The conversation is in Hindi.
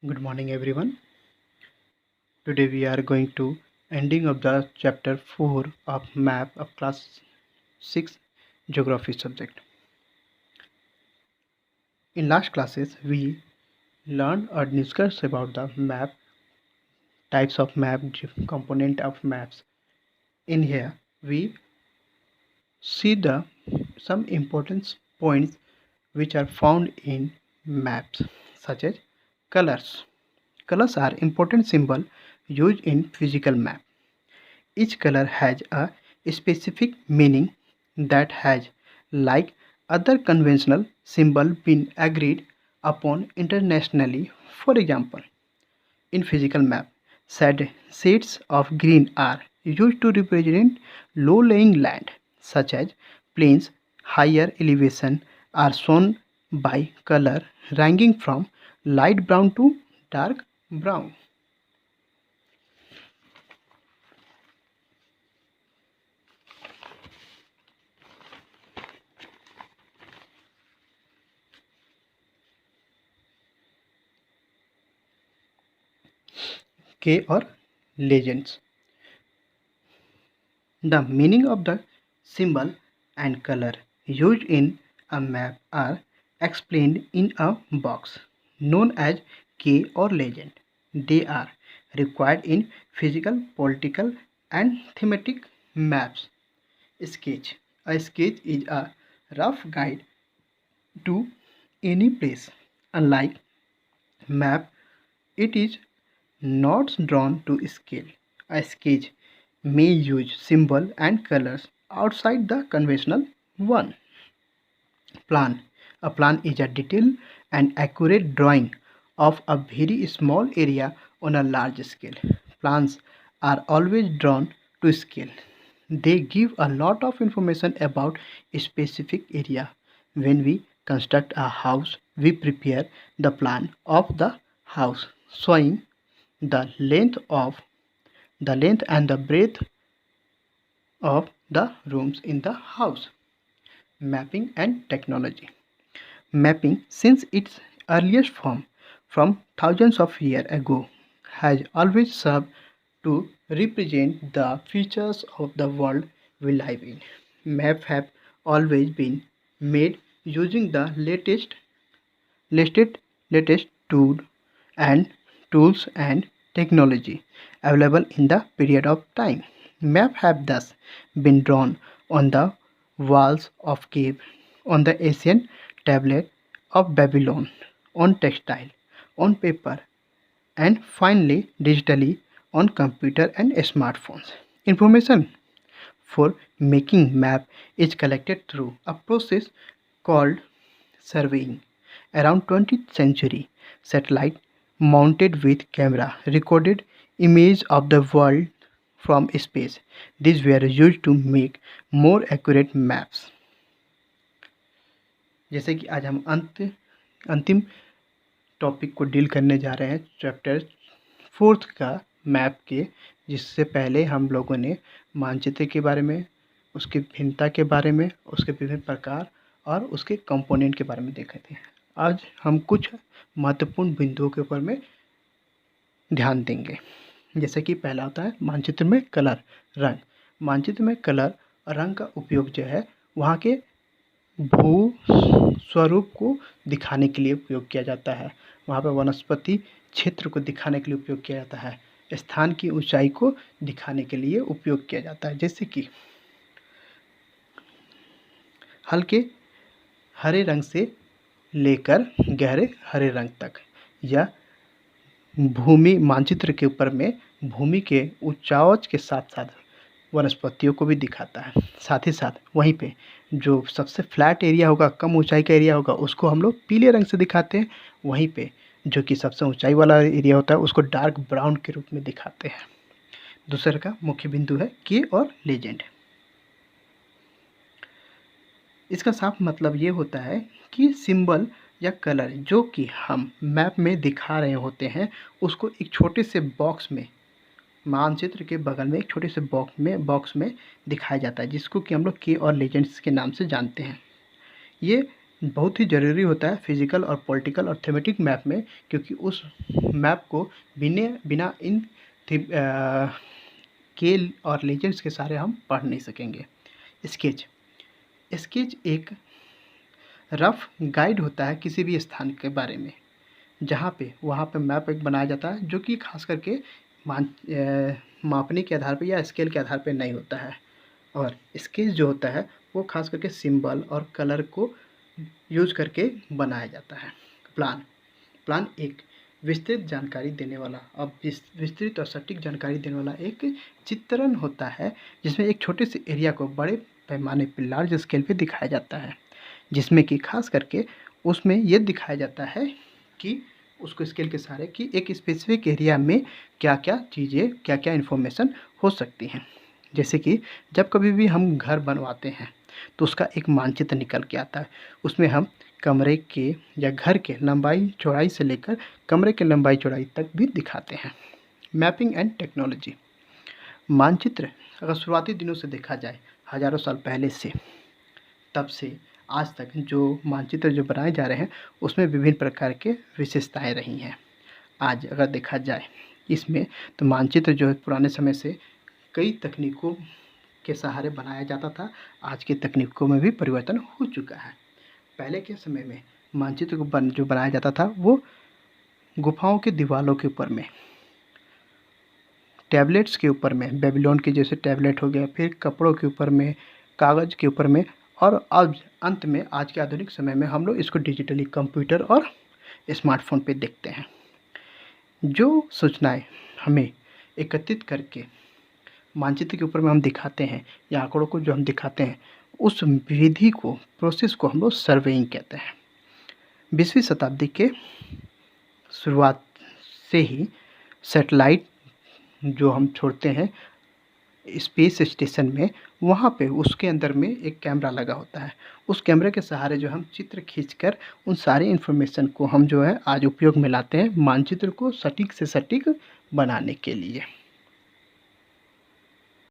Good morning everyone. Today we are going to ending of the chapter 4 of map of class 6 geography subject. In last classes we learned or discussed about the map, types of map, component of maps. In here we see the some important points which are found in maps such as colors. Colors are important symbol used in physical map. Each color has a specific meaning that has, like other conventional symbols, been agreed upon internationally. For example, in physical map, shades of green are used to represent low-lying land, such as plains. Higher elevation are shown by color ranging from light brown to dark brown. K or legends. The meaning of the symbol and color used in a map are explained in a box known as key or legend. They are required in physical, political, and thematic maps. Sketch. A sketch is a rough guide to any place. Unlike map, it is not drawn to scale. A sketch may use symbols and colors outside the conventional one. Plan. A plan is a detailed and accurate drawing of a very small area on a large scale. Plans are always drawn to scale. They give a lot of information about a specific area. When we construct a house, we prepare the plan of the house showing the length and the breadth of the rooms in the house. Mapping and technology. Mapping, since its earliest form from thousands of years ago, has always served to represent the features of the world we live in. Maps have always been made using the latest latest and tools and technology available in the period of time. Maps have thus been drawn on the walls of caves, on the ancient tablet of Babylon, on textile, on paper, and finally digitally on computer and smartphones. Information for making map is collected through a process called surveying. Around 20th century, satellite mounted with camera recorded image of the world from space. These were used to make more accurate maps. जैसे कि आज हम अंतिम टॉपिक को डील करने जा रहे हैं चैप्टर 4 का मैप के, जिससे पहले हम लोगों ने मानचित्र के बारे में, उसकी भिन्नता के बारे में, उसके विभिन्न प्रकार और उसके कंपोनेंट के बारे में देखे थे। आज हम कुछ महत्वपूर्ण बिंदुओं के ऊपर में ध्यान देंगे। जैसे कि पहला होता है मानचित्र में कलर, रंग। मानचित्र में कलर और रंग का उपयोग जो है वहाँ के भू स्वरूप को दिखाने के लिए उपयोग किया जाता है। वहाँ पर वनस्पति क्षेत्र को दिखाने के लिए उपयोग किया जाता है। स्थान की ऊंचाई को दिखाने के लिए उपयोग किया जाता है। जैसे कि हल्के हरे रंग से लेकर गहरे हरे रंग तक, या भूमि मानचित्र के ऊपर में भूमि के ऊंचाई के साथ साथ वनस्पतियों को भी दिखाता है। साथ ही साथ वहीं पे जो सबसे फ्लैट एरिया होगा, कम ऊंचाई का एरिया होगा, उसको हम लोग पीले रंग से दिखाते हैं। वहीं पे जो कि सबसे ऊंचाई वाला एरिया होता है उसको डार्क ब्राउन के रूप में दिखाते हैं। दूसरा का मुख्य बिंदु है के और लेजेंड। इसका साफ मतलब ये होता है कि सिंबल या कलर जो कि हम मैप में दिखा रहे होते हैं उसको एक छोटे से बॉक्स में, मानचित्र के बगल में एक छोटे से बॉक्स में दिखाया जाता है, जिसको कि हम लोग के और लेजेंड्स के नाम से जानते हैं। ये बहुत ही ज़रूरी होता है फिजिकल और पॉलिटिकल और थीमेटिक मैप में, क्योंकि उस मैप को बिना बिना इन स्केल और लेजेंड्स के सारे हम पढ़ नहीं सकेंगे। स्केच स्केच एक रफ गाइड होता है किसी भी स्थान के बारे में, जहाँ पे वहाँ पे मैप एक बनाया जाता है जो कि खास करके मापने के आधार पे या स्केल के आधार पे नहीं होता है। और स्केच जो होता है वो खास करके सिंबल और कलर को यूज करके बनाया जाता है। प्लान प्लान एक विस्तृत जानकारी देने वाला और विस्तृत और सटीक जानकारी देने वाला एक चित्रण होता है, जिसमें एक छोटे से एरिया को बड़े पैमाने पर लार्ज स्केल पे दिखाया जाता है, जिसमें कि खास करके उसमें यह दिखाया जाता है कि उसको स्केल के सहारे कि एक स्पेसिफिक एरिया में क्या क्या चीज़ें क्या क्या इन्फॉर्मेशन हो सकती हैं। जैसे कि जब कभी भी हम घर बनवाते हैं तो उसका एक मानचित्र निकल के आता है। उसमें हम कमरे के या घर के लंबाई चौड़ाई से लेकर कमरे के लंबाई चौड़ाई तक भी दिखाते हैं। मैपिंग एंड टेक्नोलॉजी मानचित्र अगर शुरुआती दिनों से देखा जाए, हज़ारों साल पहले से तब से आज तक जो मानचित्र जो बनाए जा रहे हैं उसमें विभिन्न प्रकार के विशेषताएं रही हैं। आज अगर देखा जाए इसमें तो मानचित्र जो है पुराने समय से कई तकनीकों के सहारे बनाया जाता था, आज की तकनीकों में भी परिवर्तन हो चुका है। पहले के समय में मानचित्र को जो बनाया जाता था वो गुफाओं की दीवारों के ऊपर में, टैबलेट्स के ऊपर में, बेबीलोन के जैसे टैबलेट हो गया, फिर कपड़ों के ऊपर में, कागज़ के ऊपर में, और अब अंत में आज के आधुनिक समय में हम लोग इसको डिजिटली कंप्यूटर और स्मार्टफोन पे देखते हैं। जो सूचनाएं हमें एकत्रित करके मानचित्र के ऊपर में हम दिखाते हैं या आंकड़ों को जो हम दिखाते हैं, उस विधि को, प्रोसेस को हम लोग सर्वेइंग कहते हैं। 20वीं शताब्दी के शुरुआत से ही सैटेलाइट जो हम छोड़ते हैं स्पेस स्टेशन में, वहाँ पे उसके अंदर में एक कैमरा लगा होता है। उस कैमरे के सहारे जो हम चित्र खींचकर उन सारी इन्फॉर्मेशन को हम जो है आज उपयोग में लाते हैं मानचित्र को सटीक से सटीक बनाने के लिए।